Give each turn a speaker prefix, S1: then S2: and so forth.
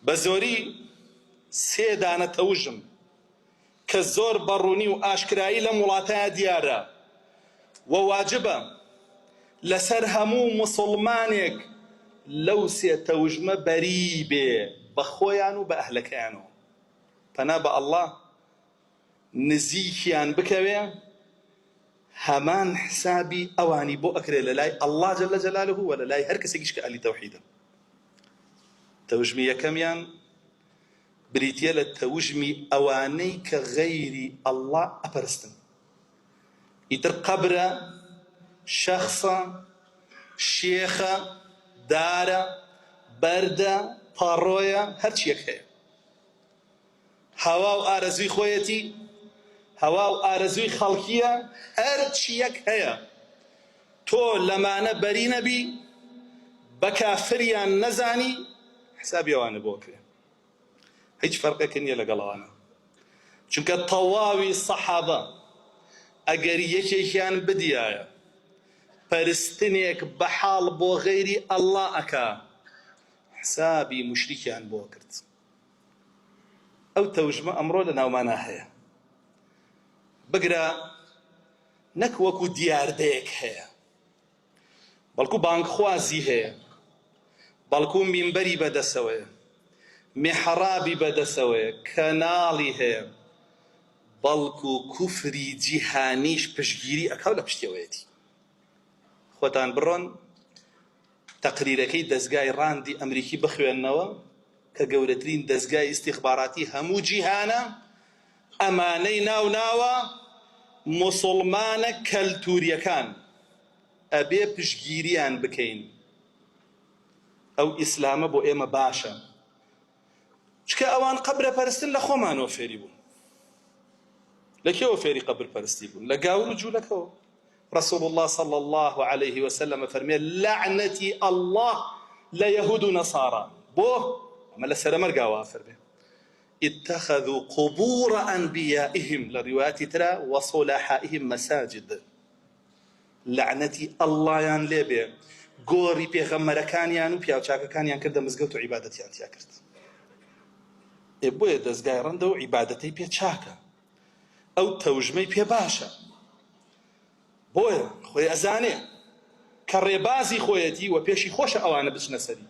S1: بە زۆری سێ دانە تەوژم کە زۆر بەڕوونی و ئاشکرایی لەم وڵاتەیە دیارە و واجبە لەسەر هەموو موسڵمانێک لەو سێ تەوژمە بەری بێ بە خۆیان و بە ئەهلەکەیانەوە. پەنا بە ئەڵڵا نزیکیان بکەوێ هەمان حسابی ئەوانی بۆ ئەکرێ لە لای ئەڵڵا جەلە جەلالوه و لە لای هەر کەسێکیش کە ئەهلی تەوحیدە. تەوژمی یەکەمیان بریتیە لە تەوژمی ئەوانەی کە غەیری ئەڵڵا ئەپەرستن. ئیتر قەبرە، شەخصە، شێخە، دارە، بەردە، پاڕۆیە، هەرچیەک هەیە. هەوا و ئارەزووی خۆیەتی، هەوا و ئارەزووی خەڵکیە، هەرچیەک هەیە. تۆ لەمانە بەری نەبی، بە کافریان نەزانی، حسابی ئەوانە بۆ کرێ. هیچ فەرقێک نییە لەگەڵ ئەوانە. چونکە تەواوی سەحابە ئەگەر یەکێکیان بدیایە پەرستنێک بەحاڵ بۆ غەیری ئەڵڵا ئەکا، حسابی موشریکیان بۆ کرد. ئەو تەوژمە ئەمڕۆ لە ناومانە هەیە. بگرە نەک وەکو دیاردەیەک هەیە، بەڵکو بانگخوازی هەیە، بەڵکو مینبەری بەدەسەوەیە، میحرابی بەدەسەوەیە، کەناڵی هەیە، بەڵکو کوفری جیهانیش پشتگیری ئەکاو لە پشتیەوەیەتی. خۆتان بڕۆن تەقریرەکەی دەستگای ڕاندی ئەمریکی بخوێننەوە کە گەورەترین دەستگای ئیستیخباراتی هەموو جیهانە، ئەمانەی ناوناوە موسڵمانە کەلتوریەکان ئەبێ پشتگیریان بکەین. ئەو ئیسلامە بۆ ئێمە باشە، چکە ئەوان قەبرە پەرستن لە خۆمانەوە فێری بوون. لە کێوە فێری قەبر پەرستی بوون؟ لە گاور و جوولەکەوە. رسول الله صلى الله عليه وسلم فرمي لعنتي الله لا يهود ونصارى بو ما لسر مرقا وافر به اتخذوا قبور أنبيائهم لروايات ترى وصلحائهم مساجد. لعنتي الله يان ليبي قوري بيغمر كان يانو بياو شاكا كان يان كرد مزقوت وعبادتي أنت يا كرد إبو يدز قايران دو عبادتي بيا شاكا أو توجمي بيا باشا بۆیە خۆی ئەزانێ کە ڕێبازی خۆیەتی و پێشی خۆشە ئەوانە بچنە سەری.